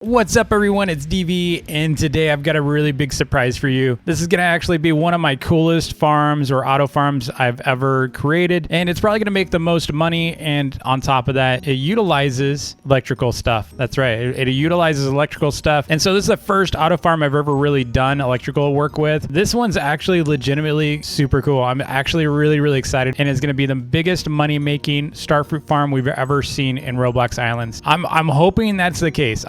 What's up everyone, it's DV, and today I've got a really big surprise for you. This is gonna actually be one of my coolest farms or auto farms I've ever created, and it's probably gonna make the most money, and on top of that, it utilizes electrical stuff. That's right, it utilizes electrical stuff, and so this is the first auto farm I've ever really done electrical work with. This one's actually legitimately super cool. I'm actually really excited, and it's gonna be the biggest money-making starfruit farm we've ever seen in Roblox Islands. I'm hoping that's the case.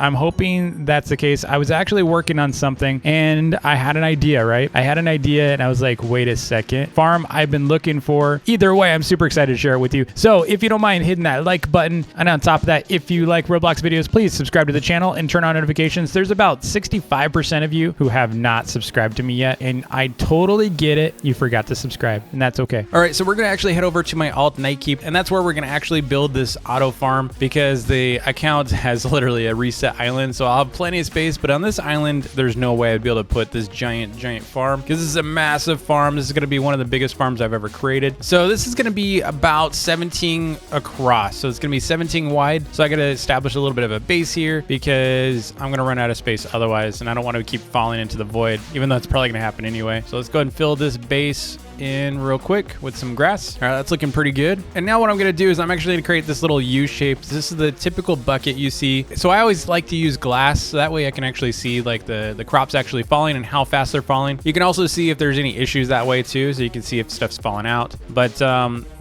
I was actually working on something and I had an idea, right? I had an idea and I was like, wait a second. Farm I've been looking for. Either way, I'm super excited to share it with you. So if you don't mind hitting that like button, and on top of that, if you like Roblox videos, please subscribe to the channel and turn on notifications. There's about 65% of you who have not subscribed to me yet, and I totally get it. You forgot to subscribe, and that's okay. All right, so we're gonna actually head over to my alt Nightkeep, and that's where we're gonna actually build this auto farm because the account has literally a reset island. So I'll have plenty of space, but on this island, there's no way I'd be able to put this giant farm because this is a massive farm. This is going to be one of the biggest farms I've ever created. So this is going to be about 17 across. So it's going to be 17 wide. So I got to establish a little bit of a base here because I'm going to run out of space otherwise, and I don't want to keep falling into the void, even though it's probably going to happen anyway. So let's go ahead and fill this base in real quick with some grass. All right, that's looking pretty good. And now what I'm gonna do is I'm actually gonna create this little U shape. This is the typical bucket you see. So I always like to use glass, so that way I can actually see like the crops actually falling and how fast they're falling. You can also see if there's any issues that way too, so you can see if stuff's falling out. But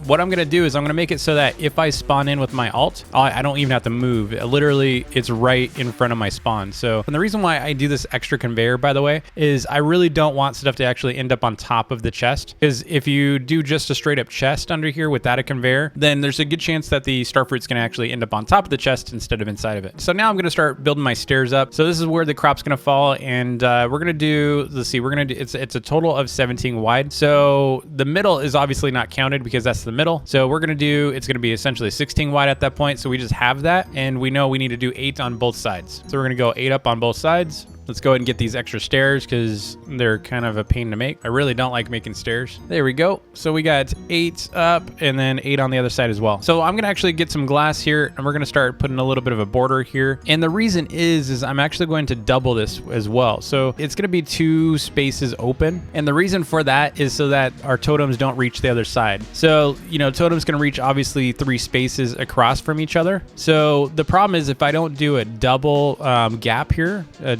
what I'm gonna do is I'm gonna make it so that if I spawn in with my alt, I don't even have to move. Literally, it's right in front of my spawn. So, and the reason why I do this extra conveyor, by the way, is I really don't want stuff to actually end up on top of the chest. Because if you do just a straight up chest under here without a conveyor, then there's a good chance that the starfruit's gonna actually end up on top of the chest instead of inside of it. So now I'm gonna start building my stairs up. So this is where the crop's gonna fall, and we're gonna do, let's see, we're gonna do, it's a total of 17 wide. So the middle is obviously not counted because that's the middle. So we're gonna do, it's gonna be essentially 16 wide at that point. So we just have that, and we know we need to do 8 on both sides. So we're gonna go 8 up on both sides. Let's go ahead and get these extra stairs because they're kind of a pain to make. I really don't like making stairs. There we go. So we got 8 up and then 8 on the other side as well. So I'm gonna actually get some glass here, and we're gonna start putting a little bit of a border here. And the reason is I'm actually going to double this as well. So it's gonna be 2 spaces open. And the reason for that is so that our totems don't reach the other side. So, you know, totems can reach obviously 3 spaces across from each other. So the problem is if I don't do a double gap here, a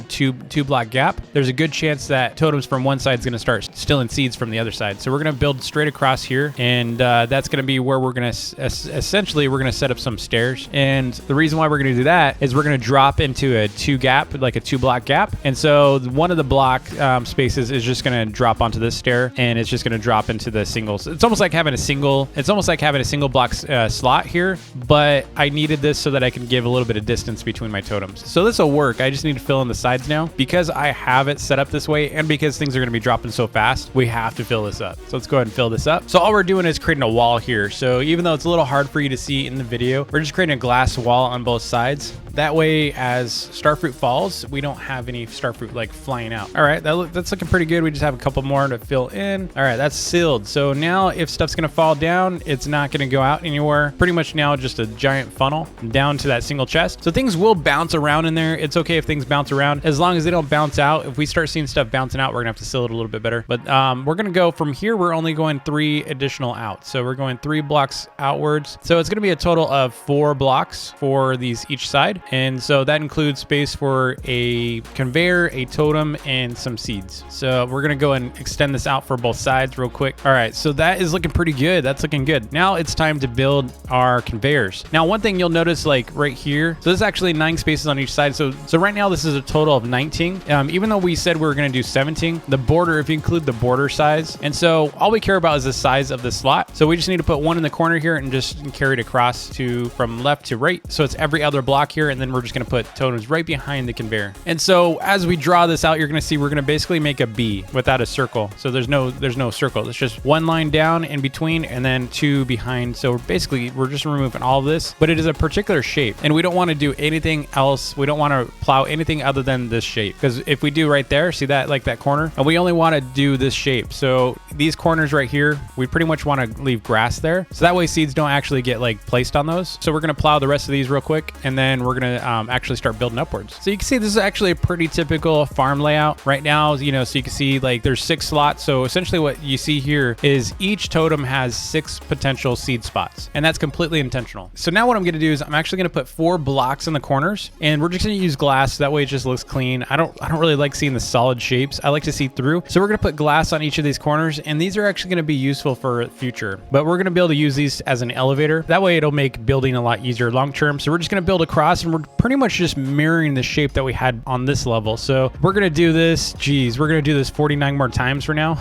two block gap, there's a good chance that totems from one side is going to start stealing seeds from the other side. So we're going to build straight across here, and that's going to be where we're going to essentially we're going to set up some stairs. And the reason why we're going to do that is we're going to drop into a 2 gap, like a 2 block gap. And so one of the block spaces is just going to drop onto this stair, and it's just going to drop into the singles. It's almost like having a single block slot here, but I needed this so that I can give a little bit of distance between my totems. So this will work. I just need to fill in the sides now. Because I have it set up this way, and because things are going to be dropping so fast, we have to fill this up. So let's go ahead and fill this up. So all we're doing is creating a wall here. So even though it's a little hard for you to see in the video, we're just creating a glass wall on both sides. That way, as starfruit falls, we don't have any starfruit like flying out. All right, that's looking pretty good. We just have a couple more to fill in. All right, that's sealed. So now if stuff's gonna fall down, it's not gonna go out anywhere. Pretty much now just a giant funnel down to that single chest. So things will bounce around in there. It's okay if things bounce around, as long as they don't bounce out. If we start seeing stuff bouncing out, we're gonna have to seal it a little bit better. But we're gonna go from here, we're only going 3 additional out. So we're going 3 blocks outwards. So it's gonna be a total of 4 blocks for these each side. And so that includes space for a conveyor, a totem, and some seeds. So we're gonna go and extend this out for both sides real quick. All right, so that is looking pretty good. That's looking good. Now it's time to build our conveyors. Now, one thing you'll notice, like right here, so there's actually 9 spaces on each side. So right now this is a total of 19. Even though we said we were gonna do 17, the border, if you include the border size. And so all we care about is the size of the slot. So we just need to put 1 in the corner here and just carry it across from left to right. So it's every other block here, and then we're just gonna put totems right behind the conveyor. And so as we draw this out, you're gonna see we're gonna basically make a B without a circle. So there's no circle. It's just 1 line down in between and then 2 behind. So we're just removing all of this, but it is a particular shape, and we don't want to do anything else. We don't want to plow anything other than this shape, because if we do right there, see that, like that corner, and we only want to do this shape. So these corners right here, we pretty much want to leave grass there, so that way seeds don't actually get like placed on those. So we're gonna plow the rest of these real quick, and then we're going to actually start building upwards. So you can see this is actually a pretty typical farm layout right now, you know, so you can see like there's 6 slots. So essentially what you see here is each totem has 6 potential seed spots, and that's completely intentional. So now what I'm going to do is I'm actually going to put 4 blocks in the corners, and we're just going to use glass. So that way it just looks clean. I don't really like seeing the solid shapes. I like to see through. So we're going to put glass on each of these corners, and these are actually going to be useful for future, but we're going to be able to use these as an elevator. That way it'll make building a lot easier long term. So we're just going to build across, and we're pretty much just mirroring the shape that we had on this level. So we're going to do this, we're going to do this 49 more times for now.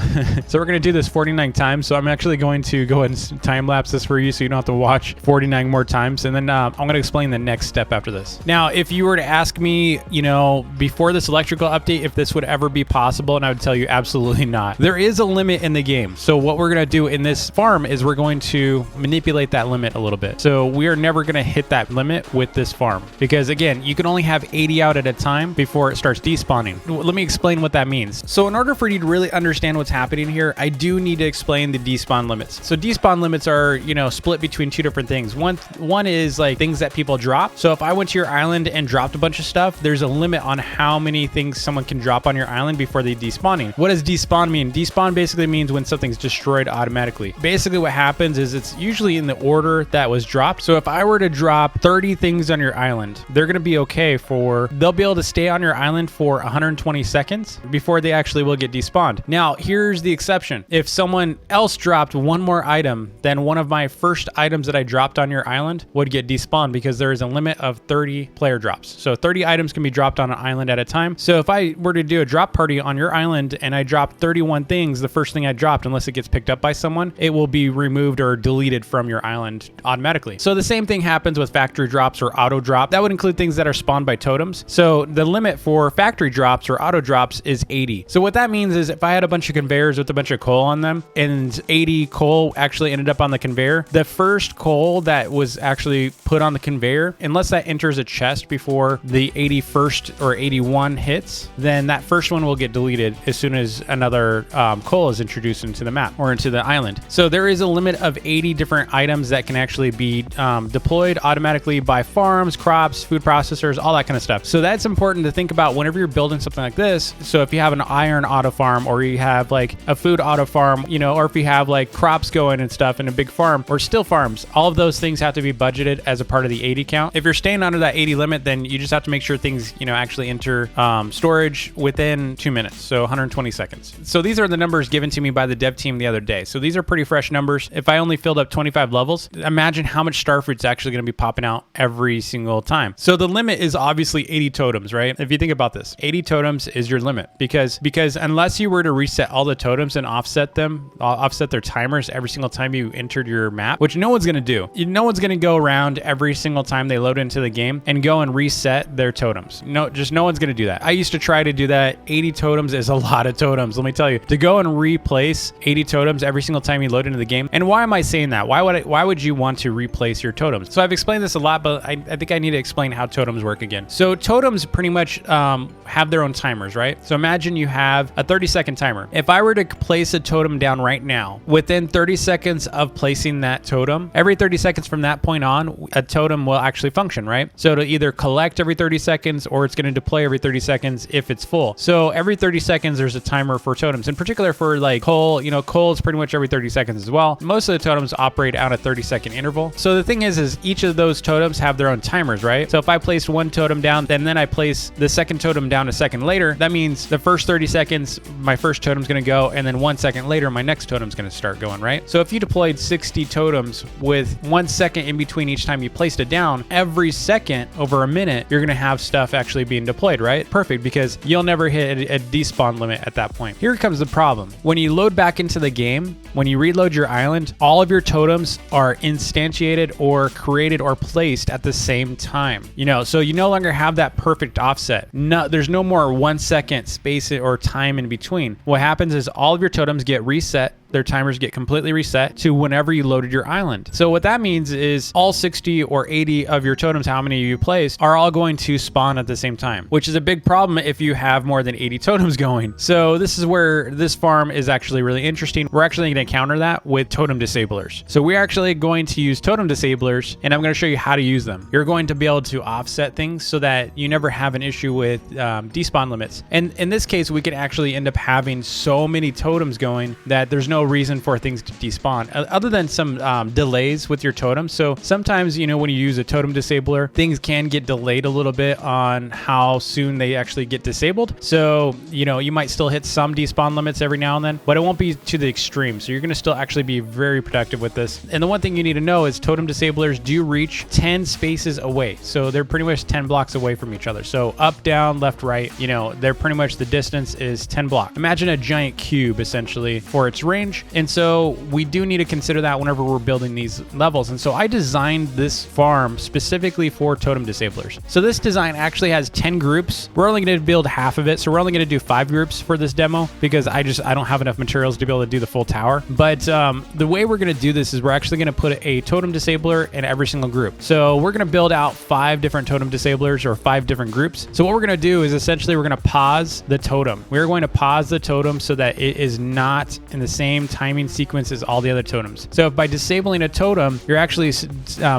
So we're going to do this 49 times. So I'm actually going to go ahead and time lapse this for you so you don't have to watch 49 more times. And then I'm going to explain the next step after this. Now, if you were to ask me, you know, before this electrical update, if this would ever be possible, and I would tell you absolutely not. There is a limit in the game. So what we're going to do in this farm is we're going to manipulate that limit a little bit. So we are never going to hit that limit with this farm, because again, you can only have 80 out at a time before it starts despawning. Let me explain what that means. So in order for you to really understand what's happening here, I do need to explain the despawn limits. So despawn limits are, you know, split between 2 different things. One is like things that people drop. So if I went to your island and dropped a bunch of stuff, there's a limit on how many things someone can drop on your island before they despawning. What does despawn mean? Despawn basically means when something's destroyed automatically. Basically what happens is it's usually in the order that was dropped. So if I were to drop 30 things on your island, they're going to be okay they'll be able to stay on your island for 120 seconds before they actually will get despawned. Now, here's the exception. If someone else dropped one more item, then one of my first items that I dropped on your island would get despawned, because there is a limit of 30 player drops. So 30 items can be dropped on an island at a time. So if I were to do a drop party on your island and I dropped 31 things, the first thing I dropped, unless it gets picked up by someone, it will be removed or deleted from your island automatically. So the same thing happens with factory drops or auto drop. That would include things that are spawned by totems. So the limit for factory drops or auto drops is 80. So what that means is if I had a bunch of conveyors with a bunch of coal on them and 80 coal actually ended up on the conveyor, the first coal that was actually put on the conveyor, unless that enters a chest before the 81st or 81 hits, then that first one will get deleted as soon as another coal is introduced into the map or into the island. So there is a limit of 80 different items that can actually be deployed automatically by farms, crops, food processors, all that kind of stuff. So that's important to think about whenever you're building something like this. So if you have an iron auto farm, or you have like a food auto farm, you know, or if you have like crops going and stuff in a big farm, or still farms, all of those things have to be budgeted as a part of the 80 count. If you're staying under that 80 limit, then you just have to make sure things, you know, actually enter storage within 2 minutes. So 120 seconds. So these are the numbers given to me by the dev team the other day. So these are pretty fresh numbers. If I only filled up 25 levels, imagine how much Starfruit's actually going to be popping out every single time. So the limit is obviously 80 totems, right? If you think about this, 80 totems is your limit, because unless you were to reset all the totems and offset their timers every single time you entered your map, which no one's going to do. No one's going to go around every single time they load into the game and go and reset their totems. No one's going to do that. I used to try to do that. 80 totems is a lot of totems. Let me tell you, to go and replace 80 totems every single time you load into the game. And why am I saying that? Why would you want to replace your totems? So I've explained this a lot, but I think I need to explain how totems work again. So totems pretty much have their own timers, right? So imagine you have a 30-second timer. If I were to place a totem down right now, within 30 seconds of placing that totem, every 30 seconds from that point on, a totem will actually function, right? So it'll either collect every 30 seconds or it's going to deploy every 30 seconds if it's full. So every 30 seconds, there's a timer for totems. In particular for like coal, you know, coal is pretty much every 30 seconds as well. Most of the totems operate on a 30-second interval. So the thing is each of those totems have their own timers, right? So if I place one totem down, and then I place the second totem down a second later, that means the first 30 seconds, my first totem's going to go, and then 1 second later, my next totem's going to start going, right? So if you deployed 60 totems with 1 second in between each time you placed it down, every second over a minute, you're going to have stuff actually being deployed, right? Perfect, because you'll never hit a despawn limit at that point. Here comes the problem. When you load back into the game, when you reload your island, all of your totems are instantiated or created or placed at the same time. You know, so you no longer have that perfect offset. No, there's no more 1 second space or time in between. What happens is all of your totems get reset their timers get completely reset to whenever you loaded your island. So what that means is all 60 or 80 of your totems, how many you placed, are all going to spawn at the same time, which is a big problem if you have more than 80 totems going. So this is where this farm is actually really interesting. We're actually going to counter that with totem disablers. So we're actually going to use totem disablers, and I'm going to show you how to use them. You're going to be able to offset things so that you never have an issue with despawn limits. And in this case, we could actually end up having so many totems going that there's no reason for things to despawn other than some delays with your totems. So sometimes, you know, when you use a totem disabler, things can get delayed a little bit on how soon they actually get disabled. So, you know, you might still hit some despawn limits every now and then, but it won't be to the extreme. So you're going to still actually be very productive with this. And the one thing you need to know is totem disablers do reach 10 spaces away. So they're pretty much 10 blocks away from each other. So up, down, left, right, you know, they're pretty much, the distance is 10 blocks. Imagine a giant cube essentially for its range. And so we do need to consider that whenever we're building these levels. And so I designed this farm specifically for totem disablers. So this design actually has 10 groups. We're only going to build half of it. So we're only going to do 5 groups for this demo because I don't have enough materials to be able to do the full tower. But the way we're going to do this is we're actually going to put a totem disabler in every single group. So we're going to build out 5 different totem disablers or 5 different groups. So what we're going to do is essentially we're going to pause the totem. We're going to pause the totem so that it is not in the same timing sequence as all the other totems. So if by disabling a totem, you're actually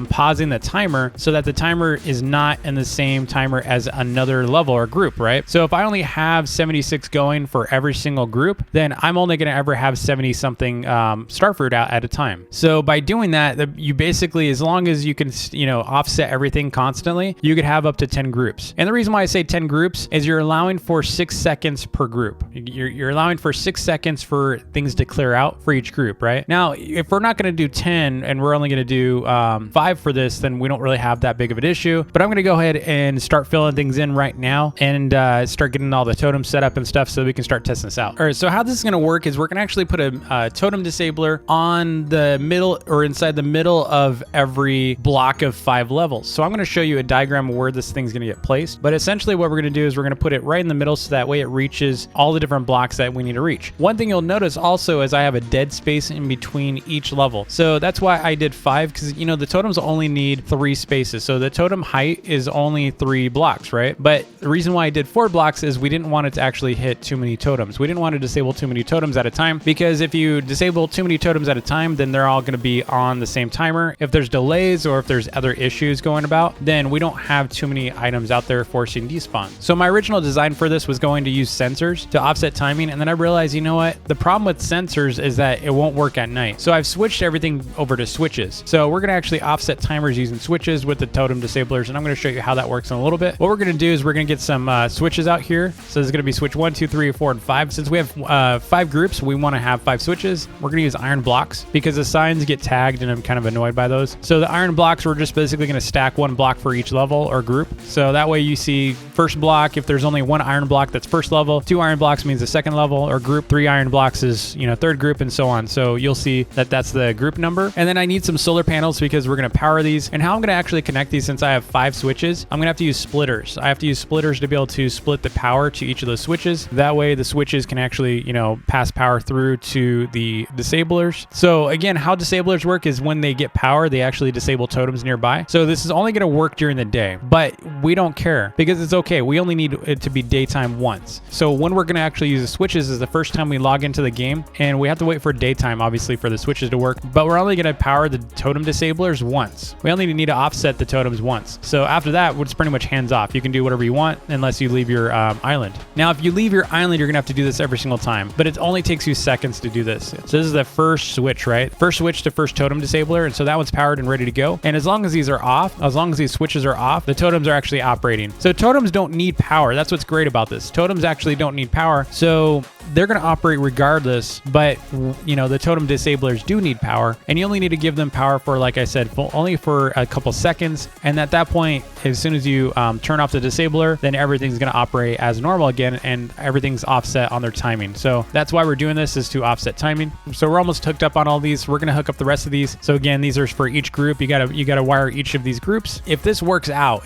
pausing the timer so that the timer is not in the same timer as another level or group, right? So if I only have 76 going for every single group, then I'm only going to ever have 70 something Starfruit out at a time. So by doing that, you basically, as long as you can, you know, offset everything constantly, you could have up to 10 groups. And the reason why I say 10 groups is you're allowing for 6 seconds per group. You're allowing for 6 seconds for things to clear out for each group, right? Now, if we're not going to do 10 and we're only going to do 5 for this, then we don't really have that big of an issue. But I'm going to go ahead and start filling things in right now and start getting all the totems set up and stuff so we can start testing this out. All right, so how this is going to work is we're going to actually put a totem disabler on the middle or inside the middle of every block of 5 levels. So I'm going to show you a diagram of where this thing's going to get placed. But essentially what we're going to do is we're going to put it right in the middle so that way it reaches all the different blocks that we need to reach. One thing you'll notice also is I have a dead space in between each level. So that's why I did 5 because, you know, the totems only need 3 spaces. So the totem height is only 3 blocks, right? But the reason why I did 4 blocks is we didn't want it to actually hit too many totems. We didn't want to disable too many totems at a time because if you disable too many totems at a time, then they're all going to be on the same timer. If there's delays or if there's other issues going about, then we don't have too many items out there forcing despawn. So my original design for this was going to use sensors to offset timing. And then I realized, you know what? The problem with sensors is that it won't work at night. So I've switched everything over to switches. So we're going to actually offset timers using switches with the totem disablers. And I'm going to show you how that works in a little bit. What we're going to do is we're going to get some switches out here. So there's going to be switch 1, 2, 3, 4, and 5. Since we have 5 groups, we want to have 5 switches. We're going to use iron blocks because the signs get tagged and I'm kind of annoyed by those. So the iron blocks, we're just basically going to stack 1 block for each level or group. So that way you see first block, if there's only 1 iron block, that's first level. 2 iron blocks means the second level or group. 3 iron blocks is, you know, third group and so on. So you'll see that that's the group number. And then I need some solar panels because we're going to power these. And how I'm going to actually connect these, since I have 5 switches, I'm going to have to use splitters. I have to use splitters to be able to split the power to each of those switches. That way the switches can actually, you know, pass power through to the disablers. So again, how disablers work is when they get power, they actually disable totems nearby. So this is only going to work during the day, but we don't care because it's okay. We only need it to be daytime once. So when we're going to actually use the switches is the first time we log into the game, and we have to wait for daytime, obviously, for the switches to work, but we're only going to power the totem disablers once. We only need to offset the totems once. So after that, it's pretty much hands off. You can do whatever you want unless you leave your island. Now, if you leave your island, you're going to have to do this every single time, but it only takes you seconds to do this. So this is the first switch, right? First switch to first totem disabler. And so that one's powered and ready to go. And as long as these are off, as long as these switches are off, the totems are actually operating. So totems don't need power. That's what's great about this. Totems actually don't need power. So they're going to operate regardless, but you know, the totem disablers do need power, and you only need to give them power for, like I said, only for a couple seconds. And at that point, as soon as you turn off the disabler, then everything's going to operate as normal again, and everything's offset on their timing. So that's why we're doing this, is to offset timing. So we're almost hooked up on all these. We're going to hook up the rest of these. So again, these are for each group. You gotta wire each of these groups. If this works out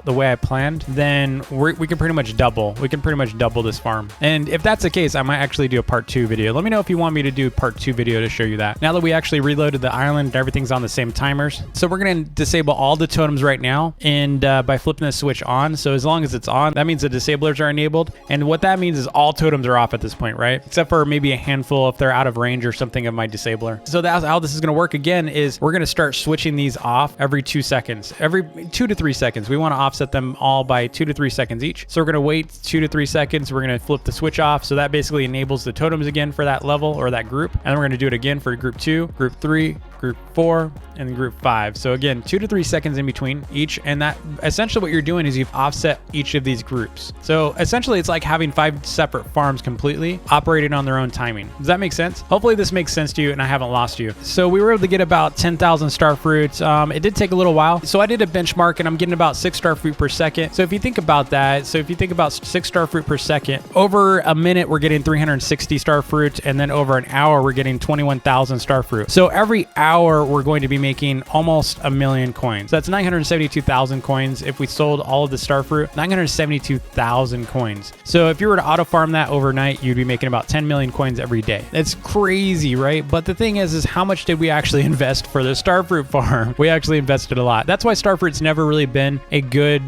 the way I planned, then we can pretty much double. We can pretty much double this farm. And if that's the case, I might actually do a part 2 video. Let me know if you want me to do part 2 video to show you that. Now that we actually reloaded the island, everything's on the same timers. So we're going to disable all the totems right now, and by flipping the switch on. So as long as it's on, that means the disablers are enabled. And what that means is all totems are off at this point, right? Except for maybe a handful if they're out of range or something of my disabler. So that's how this is going to work again, is we're going to start switching these off every 2 seconds. Every 2 to 3 seconds. We want to offset them all by 2 to 3 seconds each. So we're going to wait 2 to 3 seconds. We're going to flip the switch off. So that basically enables the totems again for that level or that group. And then we're going to do it again for group 2, group 3, group 4, and then group 5. So again, 2 to 3 seconds in between each. And that essentially what you're doing is you've offset each of these groups. So essentially it's like having 5 separate farms completely operating on their own timing. Does that make sense? Hopefully this makes sense to you and I haven't lost you. So we were able to get about 10,000 starfruits. It did take a little while. So I did a benchmark and I'm getting about 6 starfruit per second. So if you think about that, so if you think about 6 starfruit per second, over a minute we're getting 360 starfruit, and then over an hour we're getting 21,000 starfruit. So every hour we're going to be making almost 1 million coins. So that's 972,000 coins. If we sold all of the starfruit, 972,000 coins. So if you were to auto farm that overnight, you'd be making about 10 million coins every day. It's crazy, right? But the thing is how much did we actually invest for the starfruit farm? We actually invested a lot. That's why starfruit's never really been a good,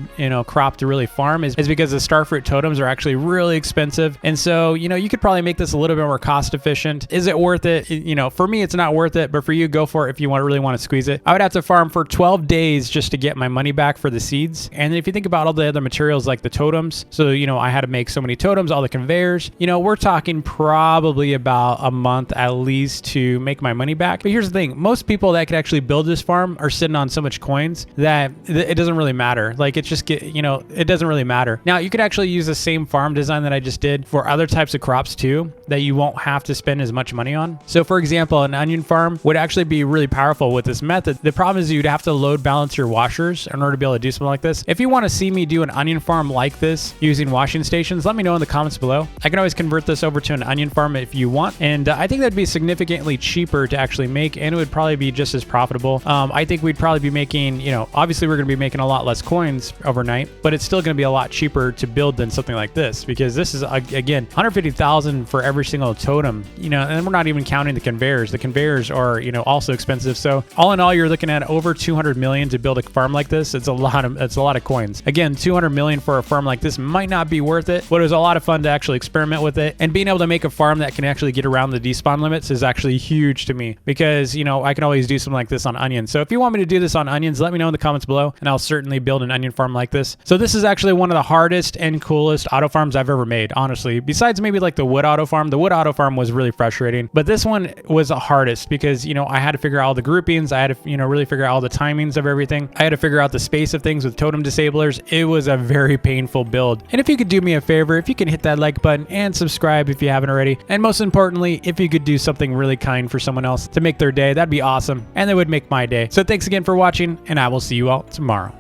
crop to really farm, is because the starfruit totems are actually really expensive. And so, you could probably make this a little bit more cost efficient. Is it worth it? For me, it's not worth it, but for you, go for it if you really want to squeeze it. I would have to farm for 12 days just to get my money back for the seeds. And if you think about all the other materials like the totems, so, I had to make so many totems, all the conveyors, we're talking probably about a month at least to make my money back. But here's the thing. Most people that could actually build this farm are sitting on so much coins that it doesn't really matter. Like it's just it doesn't really matter. Now you could actually use the same farm design that I just did for other types of crops too, that you won't have to spend as much money on. So for example, an onion farm would actually be really powerful with this method. The problem is you'd have to load balance your washers in order to be able to do something like this. If you want to see me do an onion farm like this using washing stations, let me know in the comments below. I can always convert this over to an onion farm if you want. And I think that'd be significantly cheaper to actually make, and it would probably be just as profitable. I think we'd probably be making, obviously we're going to be making a lot less coins overnight, but it's still going to be a lot cheaper to build than something like this, because this is again 150,000 for every single totem, and we're not even counting the conveyors. The conveyors are, also expensive. So all in all, you're looking at over 200 million to build a farm like this. It's a lot of coins. Again, 200 million for a farm like this might not be worth it, but it was a lot of fun to actually experiment with it, and being able to make a farm that can actually get around the despawn limits is actually huge to me, because I can always do something like this on onions. So if you want me to do this on onions, let me know in the comments below and I'll certainly build an onion farm like this. So this is actually one of the hardest and coolest auto farms I've ever made, honestly, besides maybe like the wood auto farm. The wood auto farm was really frustrating, but this one was the hardest because I had to figure out all the groupings. I had to really figure out all the timings of everything. I had to figure out the space of things with totem disablers. It was a very painful build. And if you could do me a favor, if you can hit that like button and subscribe if you haven't already, and most importantly, if you could do something really kind for someone else to make their day, that'd be awesome, and that would make my day. So thanks again for watching, and I will see you all tomorrow.